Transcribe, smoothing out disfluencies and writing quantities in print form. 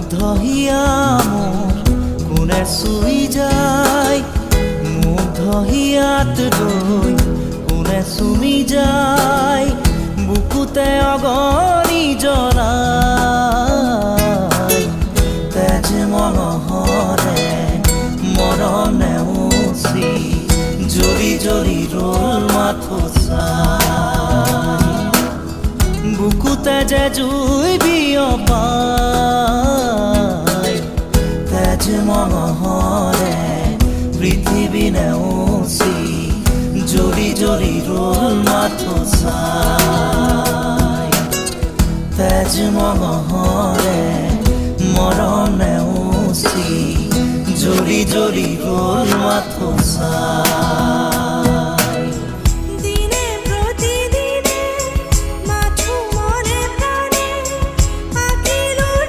মুগ্ধহিয়া মোৰ কোনে চুই যায়, মুগ্ধহিয়াত ৰৈ কোনে চুমি যায়, বুকুতে অগণি জ্বলাই। তেজ মঙহৰে মৰম নেওচি জ্বলি জ্বলি ৰ'ল মাথো চাই, বুকুতে যে জুই বিয়পাই। তেজ মঙহৰে পৃথিৱী নেওচি জ্বলি জ্বলি ৰ'ল মাথো চাই। তেজ মঙহৰে মৰম নেওচি জ্বলি জ্বলি ৰ'ল মাথো চাই।